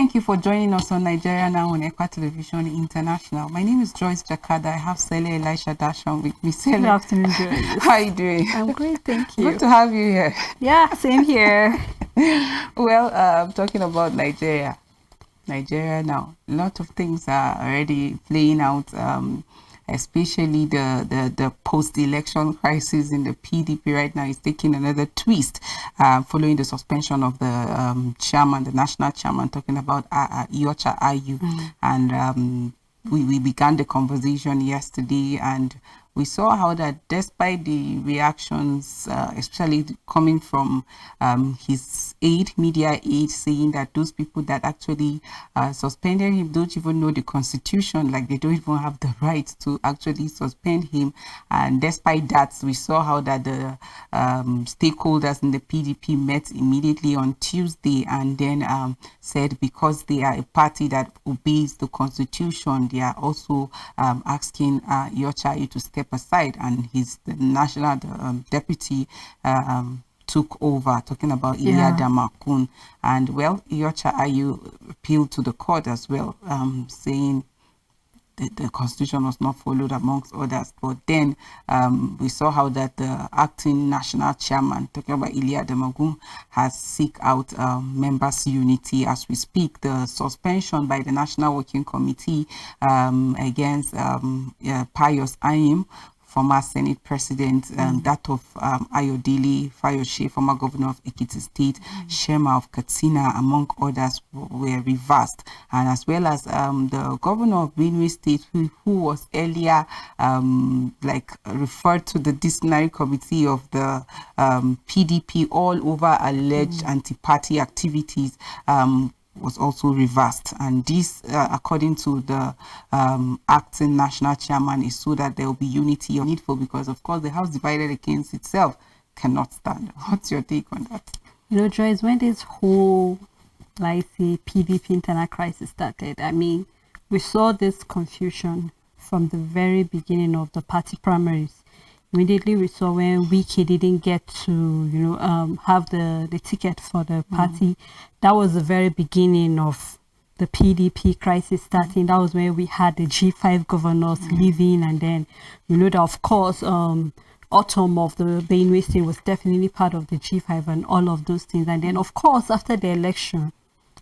Thank you for joining us on Nigeria Now on Ekwa Television International. My name is Joyce Jakada. I have Sele Elisha Dashon with me. Sele. Good afternoon, Joyce. How are you doing? I'm great, thank you. Good to have you here. Yeah, same here. Well, I'm talking about Nigeria. Nigeria Now. A lot of things are already playing out, especially the post-election crisis in the PDP right now is taking another twist following the suspension of the chairman, the national chairman, talking about Iyorchia Ayu. And we began the conversation yesterday, and we saw how that despite the reactions, especially coming from his media aid, saying that those people that actually suspended him don't even know the constitution, like they don't even have the right to actually suspend him. And despite that, we saw how that the stakeholders in the PDP met immediately on Tuesday and then said because they are a party that obeys the constitution, they are also asking Iyorchia Ayu to step aside, and he's the national deputy took over, talking about Iliya Damakun. And well, Iyorchia Ayu appealed to the court as well, saying that the constitution was not followed amongst others. But then we saw how that the acting national chairman, talking about Iliya Damakun, has seek out members' unity as we speak. The suspension by the National Working Committee against Pius Ayim, former Senate President, that of Ayodele Fayose, former governor of Ekiti State, Shema of Katsina, among others, were reversed. And as well as the governor of Benue State, who was earlier referred to the disciplinary committee of the PDP all over alleged anti-party activities, was also reversed. And this, according to the acting national chairman, is so that there will be unity needful, because of course the house divided against itself cannot stand. What's your take on that? You know, Joyce, when this whole, PDP internal crisis started, I mean, we saw this confusion from the very beginning of the party primaries. Immediately we saw when Wike didn't get to, have the ticket for the party. That was the very beginning of the PDP crisis starting. That was where we had the G5 governors leaving, and then, that of course, Autumn of the Benue State was definitely part of the G5 and all of those things. And then, of course, after the election,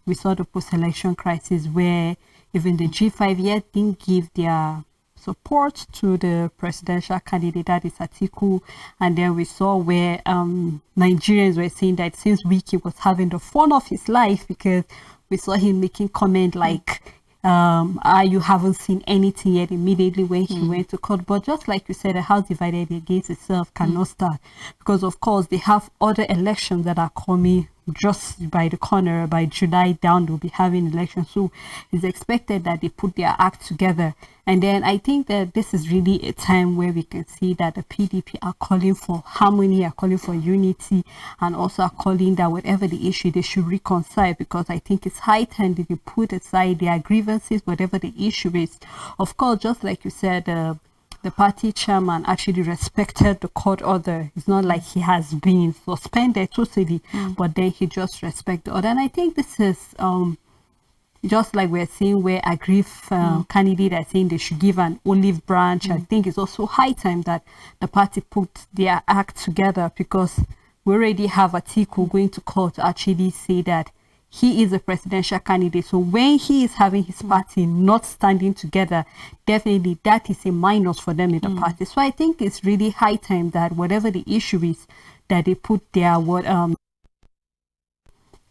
we saw the post-election crisis where even the G5 yet didn't give their support to the presidential candidate, that is Atiku. And then we saw where Nigerians were saying that since Wike was having the fun of his life, because we saw him making comment like, you haven't seen anything yet, immediately when he went to court. But just like you said, a house divided against itself cannot start, because of course they have other elections that are coming just by the corner. By July down, they'll be having elections, so it's expected that they put their act together. And then I think that this is really a time where we can see that the PDP are calling for harmony, are calling for unity, and also are calling that whatever the issue, they should reconcile, because I think it's high time that they put aside their grievances, whatever the issue is. Of course, just like you said, the party chairman actually respected the court order. It's not like he has been suspended totally, but then he just respected the order. And I think this is just like we're seeing where Agrif candidate are saying they should give an olive branch. I think it's also high time that the party put their act together, because we already have Atiku going to court to actually say that he is a presidential candidate. So when he is having his party not standing together, definitely that is a minus for them in the party. So I think it's really high time that whatever the issue is, that they put their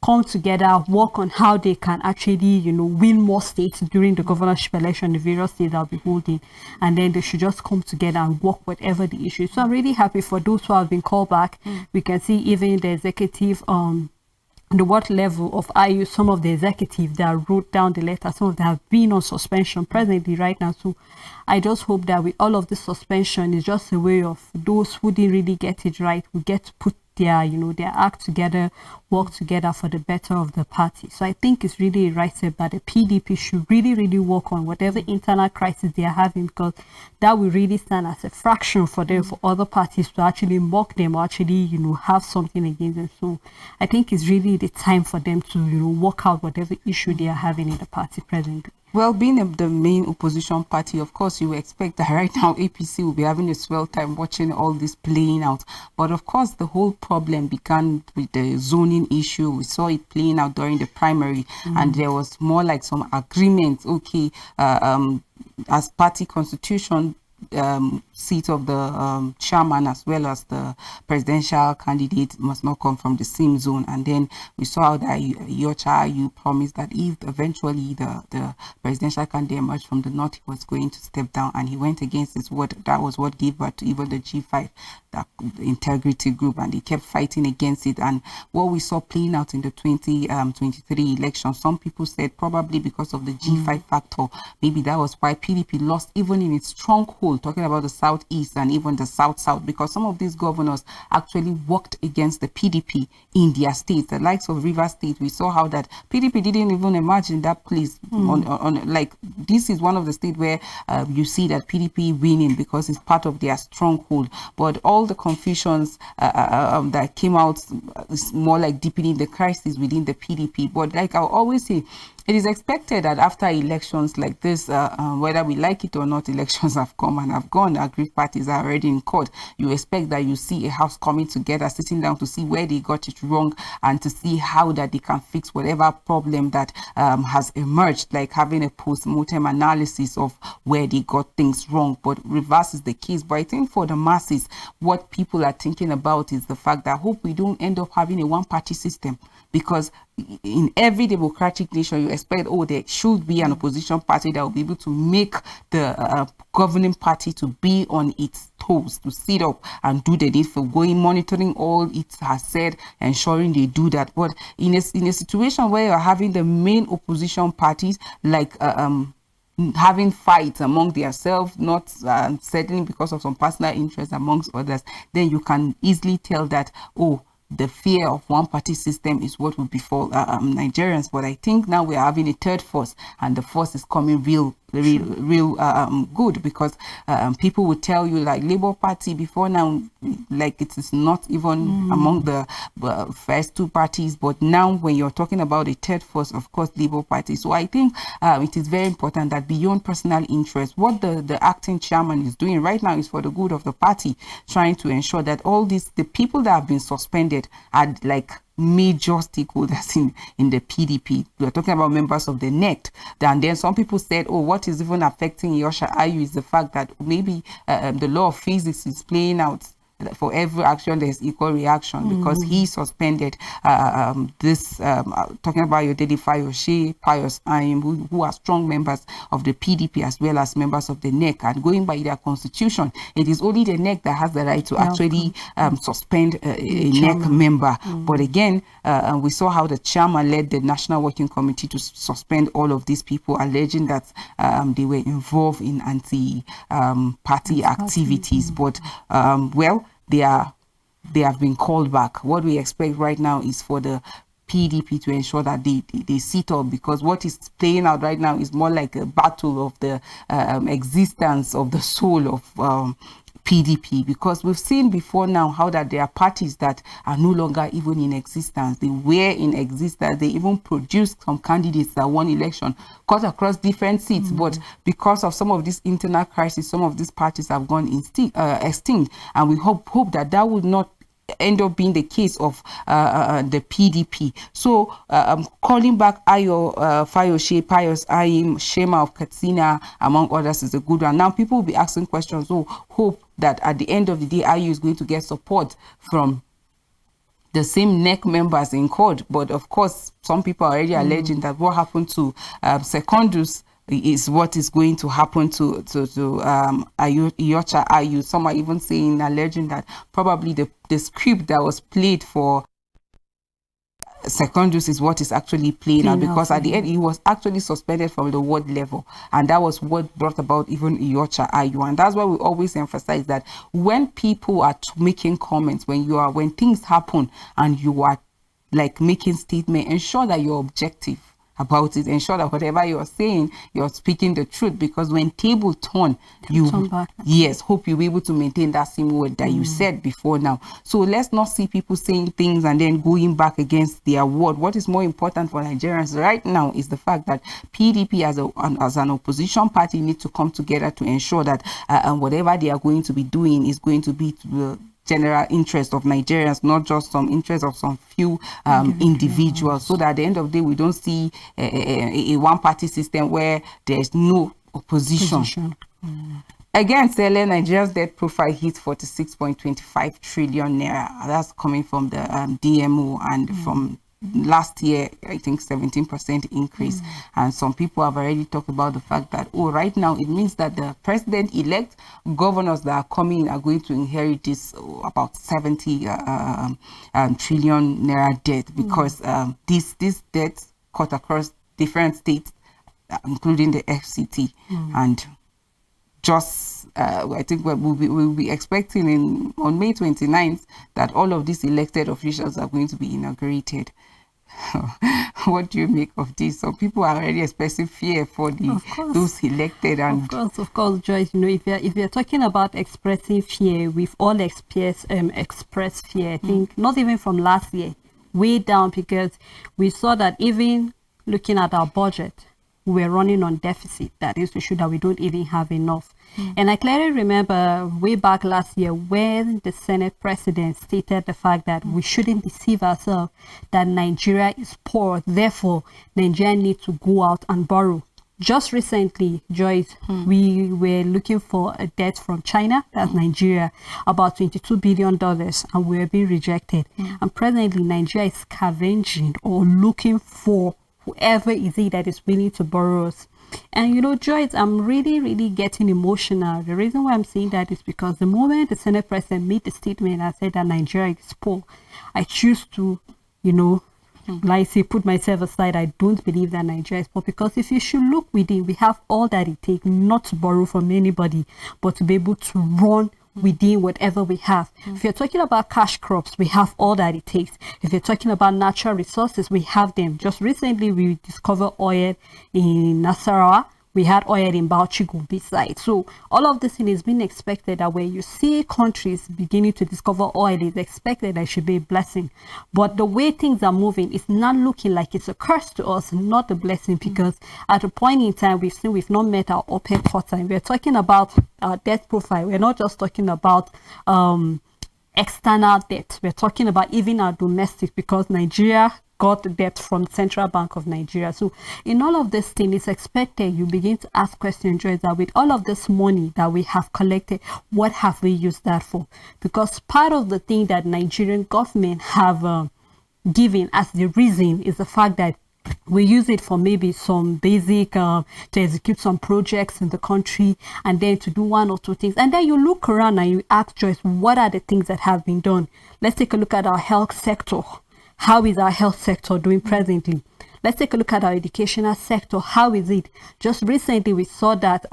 come together, work on how they can actually, win more states during the governorship election, the various states that will be holding. And then they should just come together and work whatever the issue is. So I'm really happy for those who have been called back. We can see even the executive, the what level of Ayu, some of the executives that wrote down the letter, some of them have been on suspension presently right now. So I just hope that with all of this suspension, it's just a way of those who didn't really get it right, we get to put their, their act together, work together for the better of the party. So I think it's really a right step that the PDP should really, really work on whatever internal crisis they are having, because that will really stand as a fraction for them, for other parties to actually mock them or actually, have something against them. So I think it's really the time for them to, work out whatever issue they are having in the party presently. Well, being the main opposition party, of course, you expect that right now APC will be having a swell time watching all this playing out. But of course, the whole problem began with the zoning issue. We saw it playing out during the primary, and there was more like some agreement. Okay, as party constitution, seat of the chairman as well as the presidential candidate must not come from the same zone. And then we saw that you promised that if eventually the presidential candidate emerged from the north, he was going to step down, and he went against his word. That was what gave birth to even the G5, the integrity group, and they kept fighting against it. And what we saw playing out in the 2023 election, some people said probably because of the G5 factor, maybe that was why PDP lost even in its stronghold, talking about the southeast and even the south, because some of these governors actually worked against the PDP in their states. The likes of Rivers State, we saw how that PDP didn't even imagine that place on like this is one of the states where you see that PDP winning because it's part of their stronghold. But all the confusions that came out is more like deepening the crisis within the PDP. But like I always say, it is expected that after elections like this, whether we like it or not, elections have come and have gone. Aggrieved parties are already in court. You expect that you see a house coming together, sitting down to see where they got it wrong and to see how that they can fix whatever problem that has emerged, like having a post-mortem analysis of where they got things wrong. But reverse is the case. But I think for the masses, what people are thinking about is the fact that I hope we don't end up having a one-party system, because in every democratic nation, you expect, there should be an opposition party that will be able to make the governing party to be on its toes, to sit up and do the needful, going, monitoring all it has said, ensuring they do that. But in a situation where you're having the main opposition parties, like having fights among themselves, not certainly because of some personal interest amongst others, then you can easily tell that, the fear of one party system is what will befall Nigerians. But I think now we are having a third force, and the force is coming real good, because people will tell you, like Labour Party before now, like it is not even among the first two parties, but now when you're talking about a third force, of course Labour Party. So I think it is very important that beyond personal interest, what the acting chairman is doing right now is for the good of the party, trying to ensure that all the people that have been suspended are like major stakeholders in the PDP. We're talking about members of the NECT. And then some people said, what is even affecting Yosha Ayu is the fact that maybe the law of physics is playing out. For every action there's equal reaction, because he suspended talking about Yodede Fayose, Pius Ayim, who are strong members of the PDP as well as members of the NEC, and going by their constitution, it is only the NEC that has the right to actually suspend a NEC member. But again, we saw how the chairman led the National Working Committee to suspend all of these people, alleging that they were involved in anti-party activities. But they have been called back. What we expect right now is for the PDP to ensure that they sit up, because what is playing out right now is more like a battle of the existence of the soul of PDP, because we've seen before now how that there are parties that are no longer even in existence. They were in existence. They even produced some candidates that won election, cut across different seats. But because of some of this internal crisis, some of these parties have gone extinct. And we hope that would not end up being the case of the PDP. So calling back Ayo Fayose, Pius Ayim, Shema of Katsina, among others, is a good one. Now people will be asking questions. So hope that at the end of the day, Ayu is going to get support from the same NEC members in court. But of course, some people are already alleging that what happened to Secondus is what is going to happen to Iyorchia Ayu. Some are even saying, alleging that probably the script that was played for second dose is what is actually playing out, Playing out, because at the yeah. end he was actually suspended from the ward level, and that was what brought about even Iyorchia Ayu. And that's why we always emphasize that when people are making comments, when things happen and you are like making statement, ensure that you're objective about it. Ensure that whatever you're saying, you're speaking the truth, because when table turn, you turn back. yes, hope you'll be able to maintain that same word that you said before now. So let's not see people saying things and then going back against their word. What is more important for Nigerians right now is the fact that PDP as an opposition party need to come together to ensure that whatever they are going to be doing is going to be to the general interest of Nigerians, not just some interest of some few individuals, so that at the end of the day we don't see a one-party system where there's no opposition. Again, selling Nigeria's debt profile hit 46.25 trillion naira. That's coming from the DMO, and from last year, I think 17% increase. And some people have already talked about the fact that, right now it means that the president-elect, governors that are coming are going to inherit this about 70 trillion naira debt, because this debt cut across different states, including the FCT. And just I think we'll be expecting on May 29th that all of these elected officials are going to be inaugurated. What do you make of this? Some people are already expressing fear for those elected. And of course, Joyce. If you're talking about expressing fear, we've all expressed fear. I think not even from last year, way down, because we saw that even looking at our budget, we're running on deficit. That is to show that we don't even have enough. And I clearly remember way back last year when the Senate president stated the fact that we shouldn't deceive ourselves, that Nigeria is poor, therefore Nigeria needs to go out and borrow. Just recently, Joyce, we were looking for a debt from China, that's Nigeria, about $22 billion, and we were being rejected. And presently, Nigeria is scavenging or looking for whoever is it that is willing to borrow us. And Joyce, I'm really, really getting emotional. The reason why I'm saying that is because the moment the Senate president made the statement and said that Nigeria is poor, I choose to, like say, put myself aside. I don't believe that Nigeria is poor, because if you should look within, we have all that it takes not to borrow from anybody, but to be able to run within whatever we have. If you're talking about cash crops, we have all that it takes. If you're talking about natural resources, we have them. Just recently, we discovered oil in Nasarawa. We had oil in Bauchi Gombe side. So all of this thing is being expected, that when you see countries beginning to discover oil, it's expected that it should be a blessing. But the way things are moving, it's not looking like it's a curse to us, not a blessing, because at a point in time, we've not met our OPEC quota. We're talking about our debt profile. We're not just talking about external debt. We're talking about even our domestic, because Nigeria got the debt from the Central Bank of Nigeria. So in all of this thing, it's expected you begin to ask questions, Joyce, that with all of this money that we have collected, what have we used that for? Because part of the thing that Nigerian government have given as the reason is the fact that we use it for maybe some basic, to execute some projects in the country, and then to do one or two things. And then you look around and you ask, Joyce, what are the things that have been done? Let's take a look at our health sector. How is our health sector doing presently? Let's take a look at our educational sector. How is it? Just recently, we saw that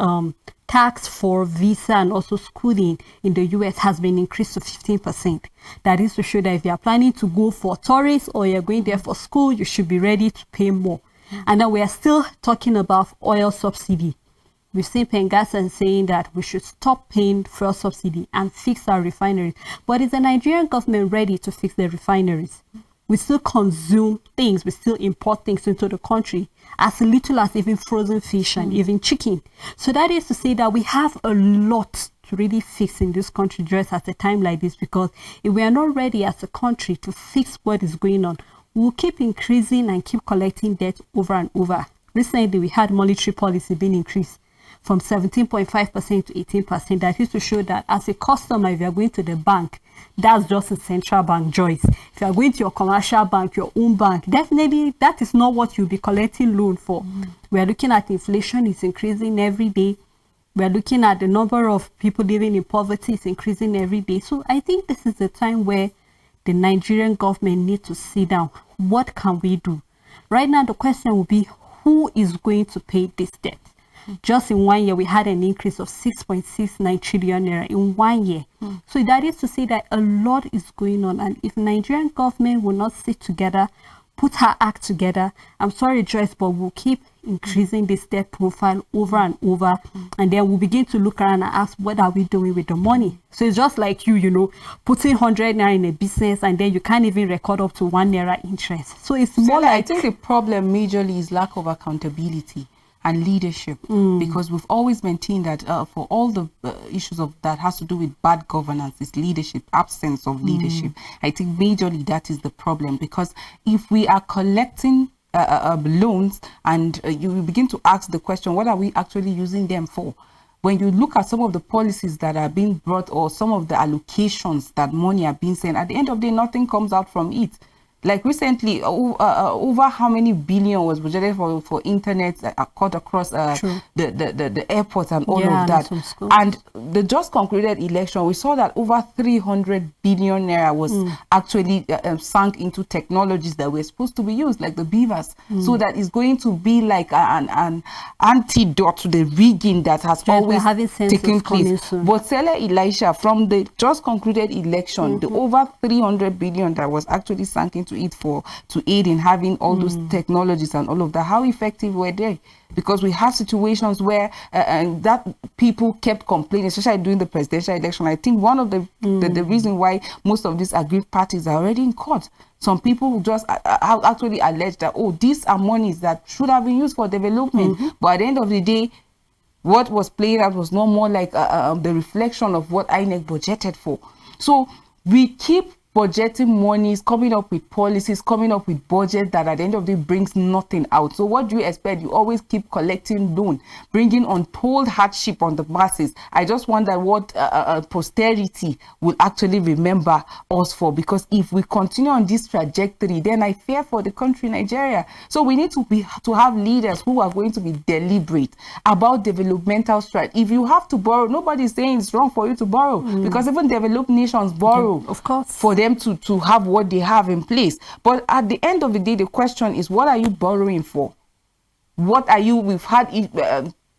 tax for visa and also schooling in the US has been increased to 15%. That is to show that if you are planning to go for tourists or you're going there for school, you should be ready to pay more. And then we are still talking about oil subsidy. We've seen Pengassan saying that we should stop paying fuel subsidy and fix our refineries. But is the Nigerian government ready to fix the refineries? We still consume things, we still import things into the country, as little as even frozen fish and even chicken. So that is to say that we have a lot to really fix in this country just at a time like this, because if we are not ready as a country to fix what is going on, we'll keep increasing and keep collecting debt over and over. Recently, we had monetary policy being increased from 17.5% to 18%. That is to show that as a customer, if you are going to the bank, that's just a central bank, Joyce. If you are going to your commercial bank, your own bank, definitely that is not what you'll be collecting loan for. We are looking at inflation is increasing every day. We are looking at the number of people living in poverty is increasing every day. So I think this is the time where the Nigerian government need to sit down. What can we do? Right now, the question will be, who is going to pay this debt? Just in 1 year, we had an increase of 6.69 trillion naira in 1 year. So that is to say that a lot is going on. And if Nigerian government will not sit together, put her act together, I'm sorry, Joyce, but we'll keep increasing this debt profile over and over. And then we'll begin to look around and ask, what are we doing with the money? So it's just like you putting 100 naira in a business and then you can't even record up to 1 naira interest. So it's more Stella, like... I think the problem majorly is lack of accountability and leadership, because we've always maintained that for all the issues of that has to do with bad governance, is leadership, absence of leadership. I think majorly that is the problem, because if we are collecting loans and you begin to ask the question, what are we actually using them for? When you look at some of the policies that are being brought or some of the allocations that money are being sent, at the end of the day, nothing comes out from it. Like recently, over how many billion was budgeted for internet cut across the airports and all of that. And the just concluded election, we saw that over 300 billion naira was actually sunk into technologies that were supposed to be used, like the beavers. So that is going to be like an antidote to the rigging that has always taken place. But Stella Elisha, from the just concluded election, the over 300 billion that was actually sunk into it to aid in having all those technologies and all of that, how effective were they? Because we have situations where that people kept complaining, especially during the presidential election. I think one of the reason why most of these aggrieved parties are already in court. Some people just have actually alleged that, oh, these are monies that should have been used for development. But at the end of the day, what was played out was no more like the reflection of what INEC budgeted for. So we keep budgeting monies, coming up with policies, coming up with budget that at the end of the day brings nothing out. So what do you expect? You always keep collecting loan, bringing untold hardship on the masses. I just wonder what posterity will actually remember us for, because if we continue on this trajectory, then I fear for the country Nigeria. So we need to have leaders who are going to be deliberate about developmental strategy. If you have to borrow, nobody is saying it's wrong for you to borrow, because even developed nations borrow, of course, for them to have what they have in place. But at the end of the day, the question is, what are you borrowing for? What are you, we've had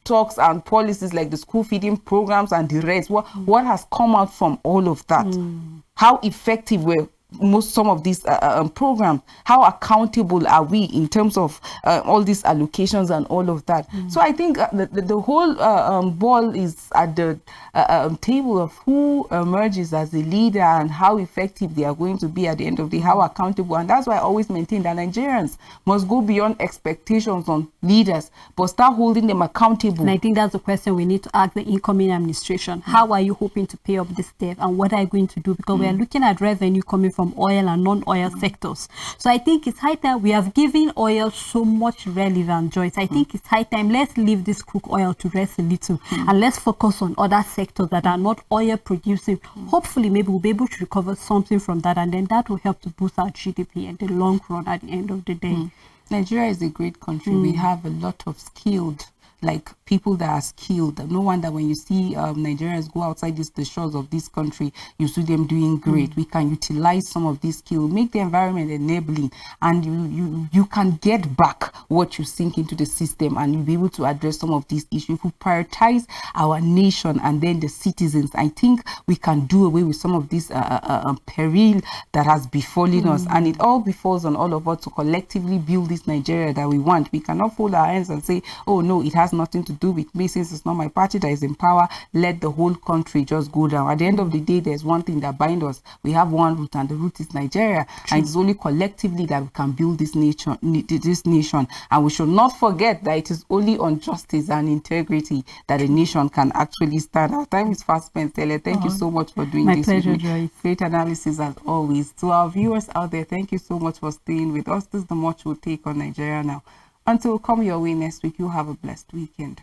talks and policies like the school feeding programs and the rest. What has come out from all of that? How effective were some of these programs? How accountable are we in terms of all these allocations and all of that? So I think the whole ball is at the table of who emerges as a leader and how effective they are going to be at the end of the day, how accountable. And that's why I always maintain that Nigerians must go beyond expectations on leaders, but start holding them accountable. And I think that's the question we need to ask the incoming administration. How are you hoping to pay up this debt, and what are you going to do? Because we are looking at revenue coming from oil and non-oil sectors. So I think it's high time. We have given oil so much relevance, Joyce. I think it's high time. Let's leave this crude oil to rest a little, and let's focus on other sectors that are not oil producing. Hopefully, maybe we'll be able to recover something from that, and then that will help to boost our GDP in the long run at the end of the day. Nigeria is a great country. We have a lot of skilled, like people that are skilled. No wonder when you see Nigerians go outside the shores of this country, you see them doing great. We can utilize some of these skills, make the environment enabling, and you can get back what you sink into the system, and you'll be able to address some of these issues. If we prioritize our nation and then the citizens, I think we can do away with some of this peril that has befallen us, and it all befalls on all of us to collectively build this Nigeria that we want. We cannot fold our hands and say, oh no, it has nothing to do with me, since it's not my party that is in power, let the whole country just go down. At the end of the day, there's one thing that binds us. We have one root, and the root is Nigeria. And it's only collectively that we can build this nation. And we should not forget that it is only on justice and integrity that a nation can actually stand. Our time is fast spent, Stella. Thank you so much for doing this. My pleasure, Joyce. Great analysis as always. To our viewers out there, thank you so much for staying with us. This is the Much We'll Take on Nigeria Now. Until we come your way next week, you have a blessed weekend.